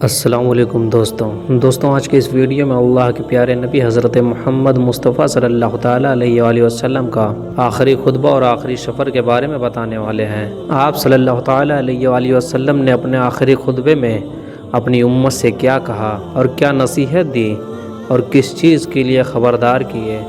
السلام علیکم دوستوں آج کے اس ویڈیو میں اللہ کے پیارے نبی حضرت محمد مصطفیٰ صلی اللہ تعالیٰ علیہ وآلہ وسلم کا آخری خطبہ اور آخری سفر کے بارے میں بتانے والے ہیں۔ آپ صلی اللہ تعالیٰ علیہ وآلہ وسلم نے اپنے آخری خطبے میں اپنی امت سے کیا کہا اور کیا نصیحت دی اور کس چیز کے لیے خبردار کیے،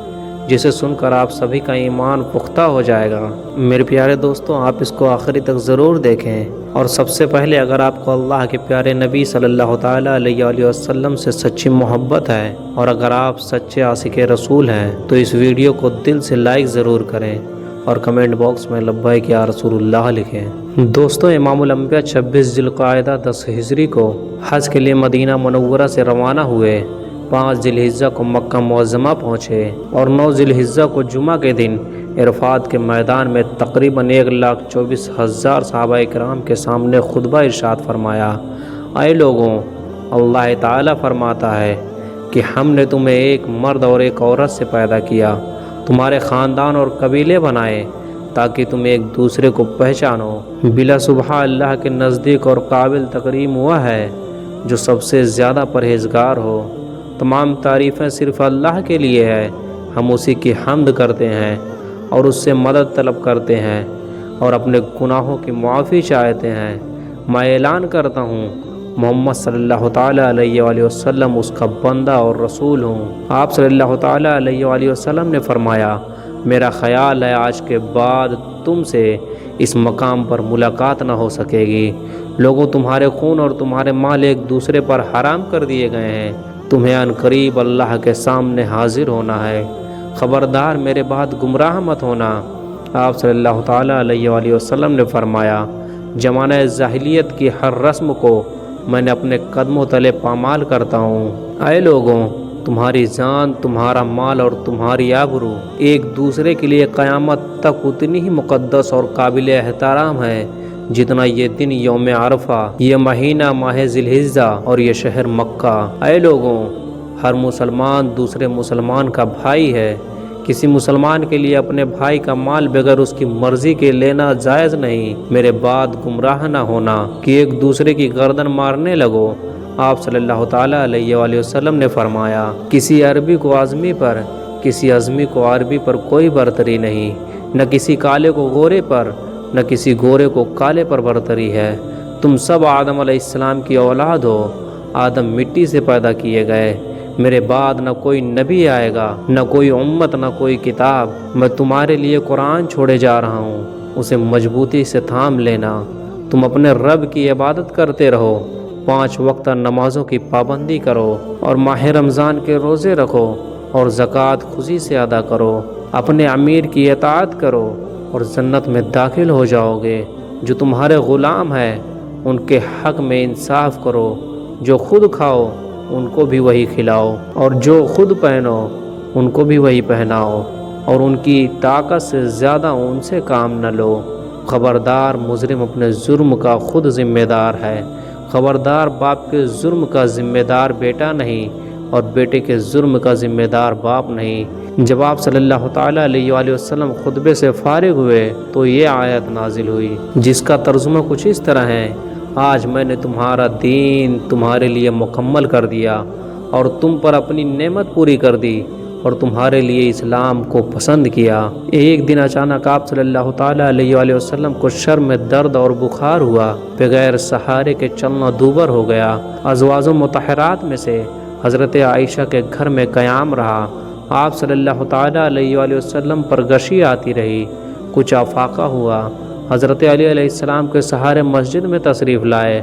جسے سن کر آپ سبھی کا ایمان پختہ ہو جائے گا۔ میرے پیارے دوستوں، آپ اس کو آخری تک ضرور دیکھیں، اور سب سے پہلے اگر آپ کو اللہ کے پیارے نبی صلی اللہ تعالیٰ علیہ وآلہ وسلم سے سچی محبت ہے اور اگر آپ سچے عاشق رسول ہیں تو اس ویڈیو کو دل سے لائک ضرور کریں اور کمنٹ باکس میں لبیک یا رسول اللہ لکھیں۔ دوستوں، امام الانبیاء 26 ذی القعدہ 10 ہجری کو حج کے لیے مدینہ منورہ سے روانہ ہوئے، 5 ذی الحجہ کو مکہ معظمہ پہنچے اور 9 ذی الحجہ کو جمعہ کے دن عرفات کے میدان میں تقریباً 1,24,000 صحابہ کرام کے سامنے خطبہ ارشاد فرمایا۔ اے لوگوں، اللہ تعالیٰ فرماتا ہے کہ ہم نے تمہیں ایک مرد اور ایک عورت سے پیدا کیا، تمہارے خاندان اور قبیلے بنائے تاکہ تم ایک دوسرے کو پہچانو۔ بلا شبہ اللہ کے نزدیک اور قابل تکریم وہ ہے جو سب سے زیادہ پرہیزگار ہو۔ تمام تعریفیں صرف اللہ کے لیے ہے، ہم اسی کی حمد کرتے ہیں اور اس سے مدد طلب کرتے ہیں اور اپنے گناہوں کی معافی چاہتے ہیں۔ میں اعلان کرتا ہوں محمد صلی اللہ تعالیٰ علیہ وآلہ وسلم اس کا بندہ اور رسول ہوں۔ آپ صلی اللہ تعالیٰ علیہ وآلہ وسلم نے فرمایا، میرا خیال ہے آج کے بعد تم سے اس مقام پر ملاقات نہ ہو سکے گی۔ لوگوں، تمہارے خون اور تمہارے مال ایک دوسرے پر حرام کر دیے گئے ہیں، تمہیں عنقریب اللہ کے سامنے حاضر ہونا ہے، خبردار میرے بعد گمراہ مت ہونا۔ آپ صلی اللہ تعالیٰ علیہ وآلہ وسلم نے فرمایا، زمانہ جاہلیت کی ہر رسم کو میں نے اپنے قدموں تلے پامال کرتا ہوں۔ اے لوگوں، تمہاری جان، تمہارا مال اور تمہاری آبرو ایک دوسرے کے لیے قیامت تک اتنی ہی مقدس اور قابل احترام ہے جتنا یہ دن یوم عرفہ، یہ مہینہ ماہ ذی الحجہ اور یہ شہر مکہ۔ اے لوگوں، ہر مسلمان دوسرے مسلمان کا بھائی ہے، کسی مسلمان کے لیے اپنے بھائی کا مال بغیر اس کی مرضی کے لینا جائز نہیں۔ میرے بعد گمراہ نہ ہونا کہ ایک دوسرے کی گردن مارنے لگو۔ آپ صلی اللہ تعالیٰ علیہ وآلہ وسلم نے فرمایا، کسی عربی کو اعظمی پر، کسی اعظمی کو عربی پر کوئی برتری نہیں، نہ کسی کالے کو گورے پر، نہ کسی گورے کو کالے پر برتری ہے۔ تم سب آدم علیہ السلام کی اولاد ہو، آدم مٹی سے پیدا کیے گئے۔ میرے بعد نہ کوئی نبی آئے گا، نہ کوئی امت، نہ کوئی کتاب۔ میں تمہارے لیے قرآن چھوڑے جا رہا ہوں، اسے مضبوطی سے تھام لینا۔ تم اپنے رب کی عبادت کرتے رہو، 5 وقت نمازوں کی پابندی کرو اور ماہ رمضان کے روزے رکھو اور زکوٰۃ خوشی سے ادا کرو۔ اپنے امیر کی اطاعت کرو اور جنت میں داخل ہو جاؤ گے۔ جو تمہارے غلام ہیں ان کے حق میں انصاف کرو، جو خود کھاؤ ان کو بھی وہی کھلاؤ اور جو خود پہنو ان کو بھی وہی پہناؤ، اور ان کی طاقت سے زیادہ ان سے کام نہ لو۔ خبردار، مجرم اپنے جرم کا خود ذمہ دار ہے۔ خبردار، باپ کے جرم کا ذمہ دار بیٹا نہیں اور بیٹے کے جرم کا ذمہ دار باپ نہیں۔ جب آپ صلی اللہ تعالیٰ علیہ وآلہ وسلم خطبے سے فارغ ہوئے تو یہ آیت نازل ہوئی، جس کا ترجمہ کچھ اس طرح ہے، آج میں نے تمہارا دین تمہارے لیے مکمل کر دیا اور تم پر اپنی نعمت پوری کر دی اور تمہارے لیے اسلام کو پسند کیا۔ ایک دن اچانک آپ صلی اللہ تعالیٰ علیہ وآلہ وسلم کو سر میں درد اور بخار ہوا، بغیر سہارے کے چلنا دوبر ہو گیا۔ ازواج مطہرات میں سے حضرت عائشہ کے گھر میں قیام رہا۔ آپ صلی اللہ تعالیٰ علیہ وآلہ وسلم پر غشی آتی رہی، کچھ افاقہ ہوا۔ حضرت علی علیہ السلام کے سہارے مسجد میں تشریف لائے۔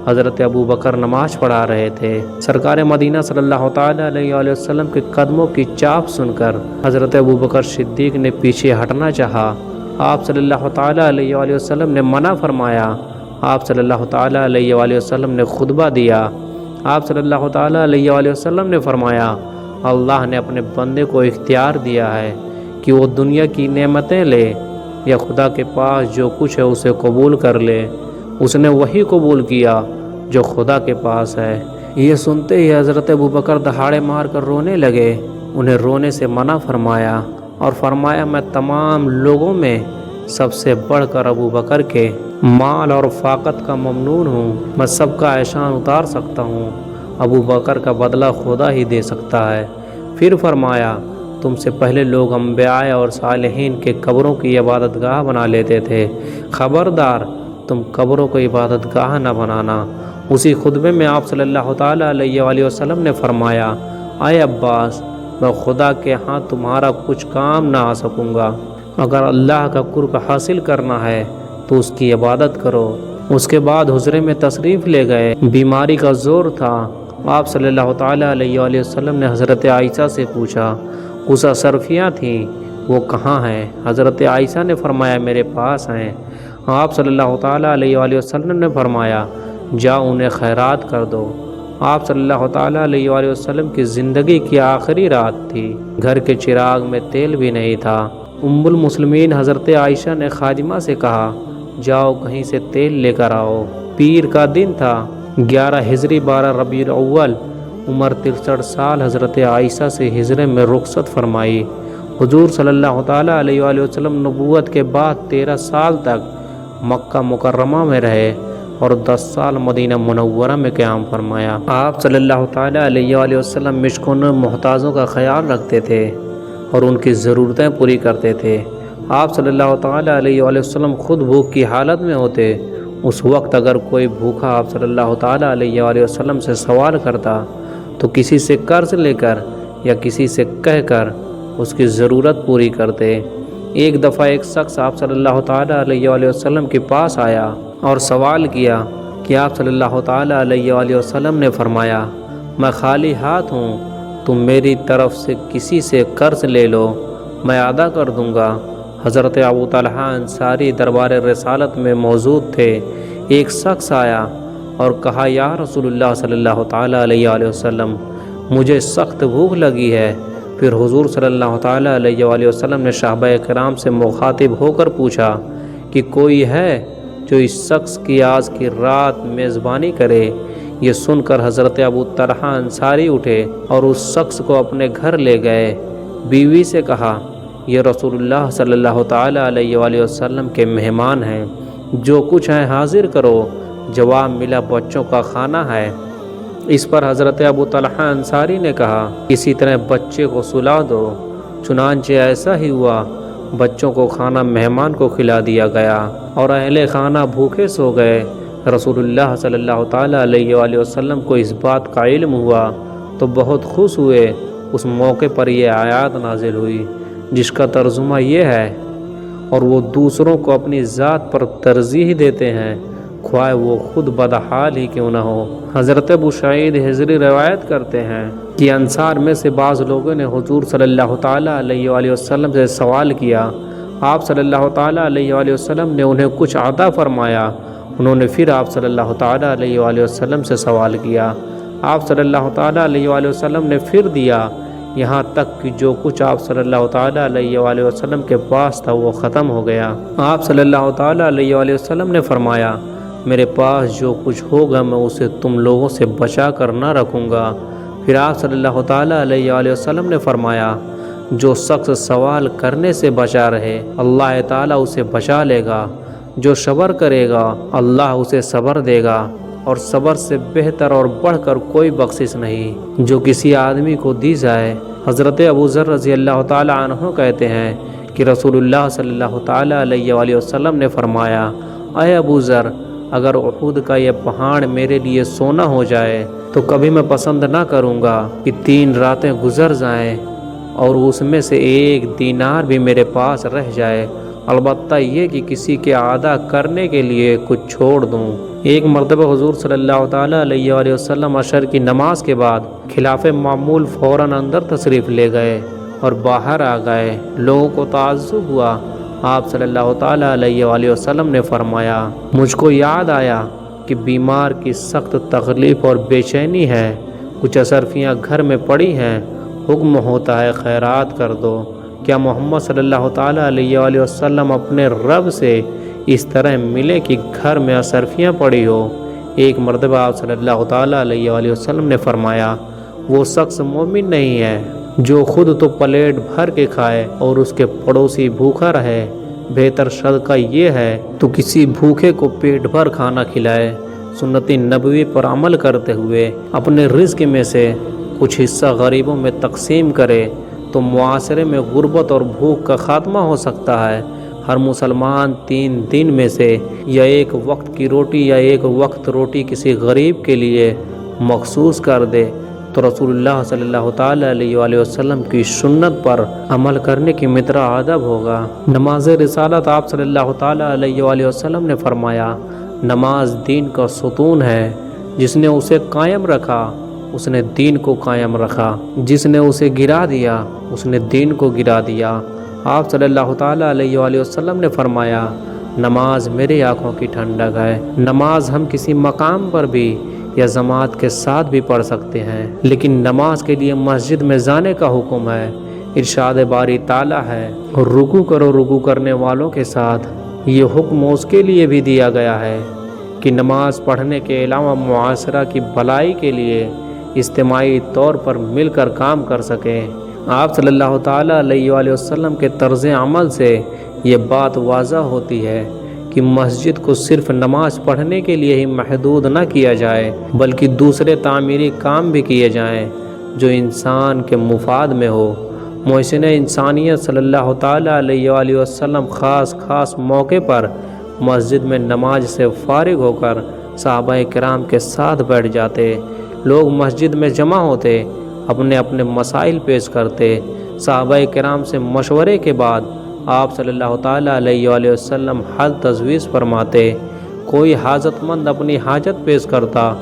حضرت ابو بکر نماز پڑھا رہے تھے۔ سرکار مدینہ صلی اللہ تعالیٰ علیہ وآلہ وسلم کے قدموں کی چاپ سن کر حضرت ابو بکر صدیق نے پیچھے ہٹنا چاہا۔ آپ صلی اللہ تعالیٰ علیہ وآلہ وسلم نے منع فرمایا۔ آپ صلی اللہ تعالیٰ علیہ وآلہ وسلم نے خطبہ دیا۔ آپ صلی اللہ تعالیٰ علیہ وآلہ وسلم نے فرمایا، اللہ نے اپنے بندے کو اختیار دیا ہے کہ وہ دنیا کی نعمتیں لے یا خدا کے پاس جو کچھ ہے اسے قبول کر لے۔ اس نے وہی قبول کیا جو خدا کے پاس ہے۔ یہ سنتے ہی حضرت ابوبکر دہاڑے مار کر رونے لگے۔ انہیں رونے سے منع فرمایا اور فرمایا، میں تمام لوگوں میں سب سے بڑھ کر ابو بکر کے مال اور فاقت کا ممنون ہوں، میں سب کا احسان اتار سکتا ہوں، ابو بکر کا بدلہ خدا ہی دے سکتا ہے۔ پھر فرمایا تم سے پہلے لوگ انبیاء اور صالحین کے قبروں کی عبادت گاہ بنا لیتے تھے، خبردار تم قبروں کو عبادت گاہ نہ بنانا۔ اسی خطبے میں آپ صلی اللہ تعالیٰ علیہ وآلہ وسلم نے فرمایا اے عباس، میں خدا کے ہاں تمہارا کچھ کام نہ آ سکوں گا، اگر اللہ کا قرب حاصل کرنا ہے تو اس کی عبادت کرو۔ اس کے بعد حجرے میں تشریف لے گئے، بیماری کا زور تھا۔ آپ صلی اللہ تعالیٰ علیہ وآلہ وسلم نے حضرت عائشہ سے پوچھا کچھ اشرفیاں تھیں، وہ کہاں ہیں؟ حضرت عائشہ نے فرمایا میرے پاس ہیں۔ آپ صلی اللہ تعالیٰ علیہ وآلہ وسلم نے فرمایا جاؤ انہیں خیرات کر دو۔ آپ صلی اللہ تعالیٰ علیہ وآلہ وسلم کی زندگی کی آخری رات تھی، گھر کے چراغ میں تیل بھی نہیں تھا۔ ام المسلمین حضرت عائشہ نے خادمہ سے کہا جاؤ کہیں سے تیل لے کر آؤ۔ پیر کا دن تھا، 11 ہجری 12 ربیع الاول، عمر 63 سال حضرت عائشہ سے ہجرے میں رخصت فرمائی۔ حضور صلی اللہ تعالیٰ علیہ وآلہ وسلم نبوت کے بعد 13 سال تک مکہ مکرمہ میں رہے اور 10 سال مدینہ منورہ میں قیام فرمایا۔ آپ صلی اللہ تعالیٰ علیہ وآلہ وسلم مسکین محتاجوں کا خیال رکھتے تھے اور ان کی ضرورتیں پوری کرتے تھے۔ آپ صلی اللہ تعالیٰ علیہ وآلہ وسلم خود بھوک کی حالت میں ہوتے، اس وقت اگر کوئی بھوکا آپ صلی اللہ تعالیٰ علیہ وآلہ وسلم سے سوال کرتا تو کسی سے قرض لے کر یا کسی سے کہہ کر اس کی ضرورت پوری کرتے۔ ایک دفعہ ایک شخص آپ صلی اللہ تعالیٰ علیہ وآلہ وسلم کے پاس آیا اور سوال کیا کہ آپ صلی اللہ تعالیٰ علیہ وآلہ وسلم نے فرمایا میں خالی ہاتھ ہوں، تم میری طرف سے کسی سے قرض لے لو، میں ادا کر دوں گا۔ حضرت ابو طلحہ انصاری دربار رسالت میں موجود تھے۔ ایک شخص آیا اور کہا یا رسول اللہ صلی اللہ تعالیٰ علیہ وآلہ وسلم مجھے سخت بھوک لگی ہے۔ پھر حضور صلی اللہ تعالیٰ علیہ وآلہ وسلم نے صحابہ کرام سے مخاطب ہو کر پوچھا کہ کوئی ہے جو اس شخص کی آج کی رات میزبانی کرے؟ یہ سن کر حضرت ابو طلحہ انصاری اٹھے اور اس شخص کو اپنے گھر لے گئے۔ بیوی سے کہا یہ رسول اللہ صلی اللہ تعالیٰ علیہ وآلہ وسلم کے مہمان ہیں، جو کچھ ہیں حاضر کرو۔ جواب ملا بچوں کا کھانا ہے۔ اس پر حضرت ابو طلحہ انصاری نے کہا کسی طرح بچے کو سلا دو۔ چنانچہ ایسا ہی ہوا، بچوں کو کھانا مہمان کو کھلا دیا گیا اور اہل خانہ بھوکے سو گئے۔ رسول اللہ صلی اللہ تعالیٰ علیہ وآلہ وسلم کو اس بات کا علم ہوا تو بہت خوش ہوئے۔ اس موقع پر یہ آیات نازل ہوئی جس کا ترجمہ یہ ہے اور وہ دوسروں کو اپنی ذات پر ترجیح دیتے ہیں، خواہ وہ خود بدحال ہی کیوں نہ ہو۔ حضرت ابو سعید خدری روایت کرتے ہیں کہ انصار میں سے بعض لوگوں نے حضور صلی اللہ تعالیٰ علیہ وآلہ وسلم سے سوال کیا۔ آپ صلی اللہ تعالیٰ علیہ وآلہ وسلم نے انہیں کچھ عطا فرمایا۔ انہوں نے پھر آپ صلی اللہ تعالیٰ علیہ وآلہ وسلم سے سوال کیا۔ آپ صلی اللہ تعالیٰ علیہ وآلہ وسلم نے پھر دیا، یہاں تک کہ جو کچھ آپ صلی اللہ تعالیٰ علیہ وآلہ وسلم کے پاس تھا وہ ختم ہو گیا۔ آپ صلی اللہ تعالیٰ علیہ وآلہ وسلم نے فرمایا میرے پاس جو کچھ ہوگا میں اسے تم لوگوں سے بچا کر نہ رکھوں گا۔ پھر آپ صلی اللہ تعالیٰ علیہ وآلہ وسلم نے فرمایا جو شخص سوال کرنے سے بچا رہے اللہ تعالیٰ اسے بچا لے گا، جو صبر کرے گا اللہ اسے صبر دے گا، اور صبر سے بہتر اور بڑھ کر کوئی بخشش نہیں جو کسی آدمی کو دی جائے۔ حضرت ابو ذر رضی اللہ تعالیٰ عنہ کہتے ہیں کہ رسول اللہ صلی اللہ تعالیٰ علیہ وآلہ وسلم نے فرمایا اے ابو ذر، اگر احد کا یہ پہاڑ میرے لیے سونا ہو جائے تو کبھی میں پسند نہ کروں گا کہ 3 راتیں گزر جائیں اور اس میں سے 1 دینار بھی میرے پاس رہ جائے، البتہ یہ کہ کسی کے ادا کرنے کے لیے کچھ چھوڑ دوں۔ ایک مرتبہ حضور صلی اللہ تعالیٰ علیہ وآلہ وسلم عشر کی نماز کے بعد خلاف معمول فوراً اندر تشریف لے گئے اور باہر آ گئے۔ لوگوں کو تعجب ہوا۔ آپ صلی اللہ تعالیٰ علیہ وآلہ وسلم نے فرمایا مجھ کو یاد آیا کہ بیمار کی سخت تکلیف اور بے چینی ہے، کچھ اشرفیاں گھر میں پڑی ہیں، حکم ہوتا ہے خیرات کر دو۔ کیا محمد صلی اللہ تعالیٰ علیہ وآلہ وسلم اپنے رب سے اس طرح ملے کہ گھر میں اشرفیاں پڑی ہو؟ ایک مرتبہ آپ صلی اللہ تعالیٰ علیہ وآلہ وسلم نے فرمایا وہ شخص مومن نہیں ہے جو خود تو پلیٹ بھر کے کھائے اور اس کے پڑوسی بھوکا رہے۔ بہتر صدقہ یہ ہے تو کسی بھوکے کو پیٹ بھر کھانا کھلائے، سنت نبوی پر عمل کرتے ہوئے اپنے رزق میں سے کچھ حصہ غریبوں میں تقسیم کرے تو معاشرے میں غربت اور بھوک کا خاتمہ ہو سکتا ہے۔ ہر مسلمان 3 دن میں سے یا ایک وقت کی روٹی یا ایک وقت روٹی کسی غریب کے لیے مخصوص کر دے تو رسول اللہ صلی اللہ تعالیٰ علیہ وآلہ وسلم کی سنت پر عمل کرنے کی مترا ادب ہوگا۔ نماز رسالت آپ صلی اللہ تعالیٰ علیہ وآلہ وسلم نے فرمایا، نماز دین کا ستون ہے، جس نے اسے قائم رکھا اس نے دین کو قائم رکھا، جس نے اسے گرا دیا اس نے دین کو گرا دیا۔ آپ صلی اللہ تعالیٰ علیہ وآلہ وسلم نے فرمایا، نماز میری آنکھوں کی ٹھنڈک ہے۔ نماز ہم کسی مقام پر بھی یا جماعت کے ساتھ بھی پڑھ سکتے ہیں، لیکن نماز کے لیے مسجد میں جانے کا حکم ہے۔ ارشاد باری تعالیٰ ہے، رکوع کرو رکوع کرنے والوں کے ساتھ۔ یہ حکم اس کے لیے بھی دیا گیا ہے کہ نماز پڑھنے کے علاوہ معاشرہ کی بھلائی کے لیے اجتماعی طور پر مل کر کام کر سکیں۔ آپ صلی اللہ تعالیٰ علیہ وآلہ وسلم کے طرز عمل سے یہ بات واضح ہوتی ہے کہ مسجد کو صرف نماز پڑھنے کے لیے ہی محدود نہ کیا جائے، بلکہ دوسرے تعمیری کام بھی کیے جائیں جو انسان کے مفاد میں ہو۔ محسن انسانیت صلی اللہ تعالیٰ علیہ وآلہ وسلم خاص موقع پر مسجد میں نماز سے فارغ ہو کر صحابہ کرام کے ساتھ بیٹھ جاتے۔ لوگ مسجد میں جمع ہوتے، اپنے اپنے مسائل پیش کرتے۔ صحابہ کرام سے مشورے کے بعد آپ صلی اللہ تعالیٰ علیہ وآلہ وسلم حل تجویز فرماتے۔ کوئی حاجت مند اپنی حاجت پیش کرتا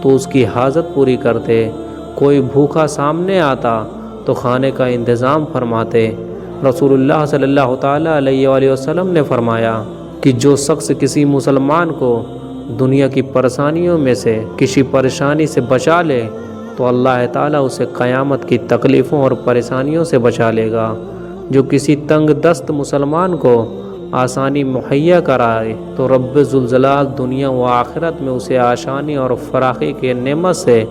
تو اس کی حاجت پوری کرتے، کوئی بھوکا سامنے آتا تو کھانے کا انتظام فرماتے۔ رسول اللہ صلی اللہ تعالیٰ علیہ وآلہ وسلم نے فرمایا کہ جو شخص کسی مسلمان کو دنیا کی پریشانیوں میں سے کسی پریشانی سے بچا لے تو اللہ تعالیٰ اسے قیامت کی تکلیفوں اور پریشانیوں سے بچا لے گا۔ جو کسی تنگ دست مسلمان کو آسانی مہیا کرائے تو رب ذوالجلال دنیا و آخرت میں اسے آسانی اور فراخی کے نعمت سے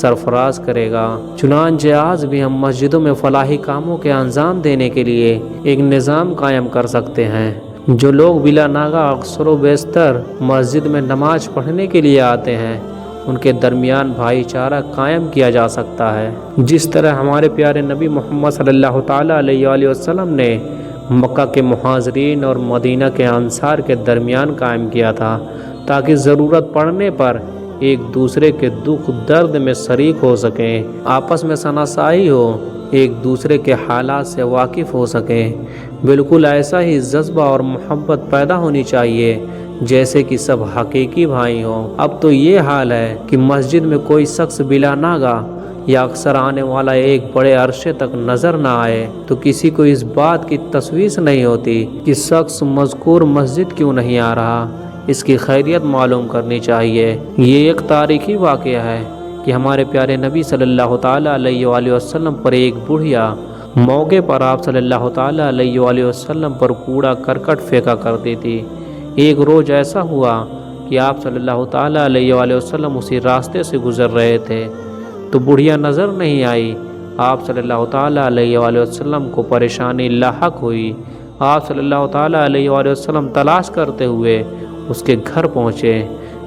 سرفراز کرے گا۔ چنانچہ آج بھی ہم مسجدوں میں فلاحی کاموں کے انجام دینے کے لیے ایک نظام قائم کر سکتے ہیں۔ جو لوگ بلا ناغہ اکثر و بیشتر مسجد میں نماز پڑھنے کے لیے آتے ہیں، ان کے درمیان بھائی چارہ قائم کیا جا سکتا ہے، جس طرح ہمارے پیارے نبی محمد صلی اللہ تعالیٰ علیہ وآلہ وسلم نے مکہ کے مہاجرین اور مدینہ کے انصار کے درمیان قائم کیا تھا، تاکہ ضرورت پڑنے پر ایک دوسرے کے دکھ درد میں شریک ہو سکیں، آپس میں شناسائی ہو، ایک دوسرے کے حالات سے واقف ہو سکیں۔ بالکل ایسا ہی جذبہ اور محبت پیدا ہونی چاہیے جیسے کہ سب حقیقی بھائی ہوں۔ اب تو یہ حال ہے کہ مسجد میں کوئی شخص بلا ناغہ یا اکثر آنے والا ایک بڑے عرصے تک نظر نہ آئے تو کسی کو اس بات کی تشویش نہیں ہوتی کہ شخص مذکور مسجد کیوں نہیں آ رہا، اس کی خیریت معلوم کرنی چاہیے۔ یہ ایک تاریخی واقعہ ہے کہ ہمارے پیارے نبی صلی اللہ تعالیٰ علیہ وآلہ وسلم پر ایک بڑھیا موقع پر آپ صلی اللہ تعالیٰ علیہ وآلہ وسلم پر کوڑا کرکٹ پھینکا کرتی تھی۔ ایک روز ایسا ہوا کہ آپ صلی اللہ تعالیٰ علیہ وآلہ وسلم اسی راستے سے گزر رہے تھے تو بڑھیا نظر نہیں آئی۔ آپ صلی اللہ تعالیٰ علیہ وآلہ وسلم کو پریشانی لاحق ہوئی۔ آپ صلی اللہ تعالیٰ علیہ وآلہ وسلم تلاش کرتے ہوئے اس کے گھر پہنچے،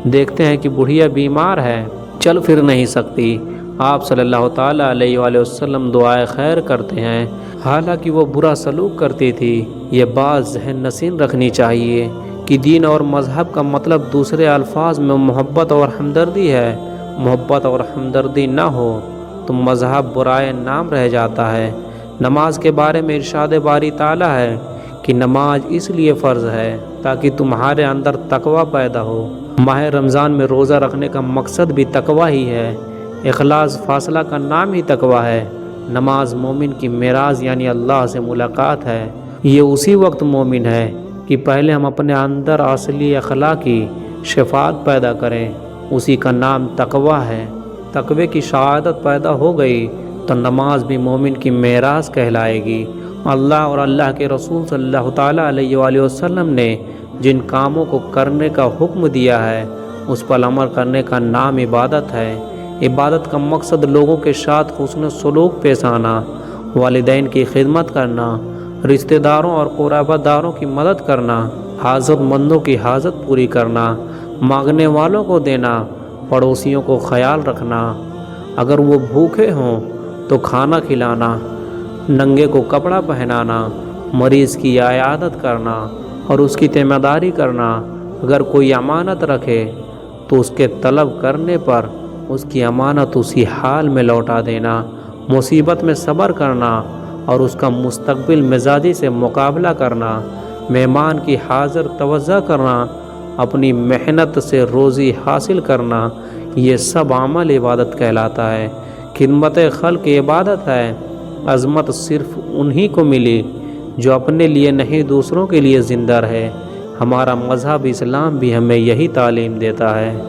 دیکھتے ہیں کہ بڑھیا بیمار ہے، چل پھر نہیں سکتی۔ آپ صلی اللہ تعالیٰ علیہ وآلہ وسلم دعائے خیر کرتے ہیں۔ حالانکہ وہ برا سلوک کرتی تھی، یہ بات ذہن نشین رکھنی چاہیے کہ دین اور مذہب کا مطلب دوسرے الفاظ میں محبت اور ہمدردی ہے۔ محبت اور ہمدردی نہ ہو تو مذہب برائے نام رہ جاتا ہے۔ نماز کے بارے میں ارشاد باری تعالیٰ ہے کہ نماز اس لیے فرض ہے تاکہ تمہارے اندر تقوی پیدا ہو۔ ماہ رمضان میں روزہ رکھنے کا مقصد بھی تقوی ہی ہے۔ اخلاص فاصلہ کا نام ہی تقوی ہے۔ نماز مومن کی معراج یعنی اللہ سے ملاقات ہے۔ یہ اسی وقت مومن ہے کہ پہلے ہم اپنے اندر اصلی اخلاقی شفاعت پیدا کریں، اسی کا نام تقوی ہے۔ تقوی کی شہادت پیدا ہو گئی تو نماز بھی مومن کی معراج کہلائے گی۔ اللہ اور اللہ کے رسول صلی اللہ تعالیٰ علیہ وآلہ وسلم نے جن کاموں کو کرنے کا حکم دیا ہے اس پر عمل کرنے کا نام عبادت ہے۔ عبادت کا مقصد لوگوں کے ساتھ حسن سلوک پیش آنا، والدین کی خدمت کرنا، رشتہ داروں اور قرابہ داروں کی مدد کرنا، حاجت مندوں کی حاجت پوری کرنا، مانگنے والوں کو دینا، پڑوسیوں کو خیال رکھنا، اگر وہ بھوکے ہوں تو کھانا کھلانا، ننگے کو کپڑا پہنانا، مریض کی عیادت کرنا اور اس کی ذمہ داری کرنا، اگر کوئی امانت رکھے تو اس کے طلب کرنے پر اس کی امانت اسی حال میں لوٹا دینا، مصیبت میں صبر کرنا اور اس کا مستقبل مزاجی سے مقابلہ کرنا، مہمان کی حاضر توجہ کرنا، اپنی محنت سے روزی حاصل کرنا، یہ سب عمل عبادت کہلاتا ہے۔ خدمت خلق عبادت ہے۔ عظمت صرف انہی کو ملی جو اپنے لیے نہیں دوسروں کے لیے زندہ رہے۔ ہمارا مذہب اسلام بھی ہمیں یہی تعلیم دیتا ہے۔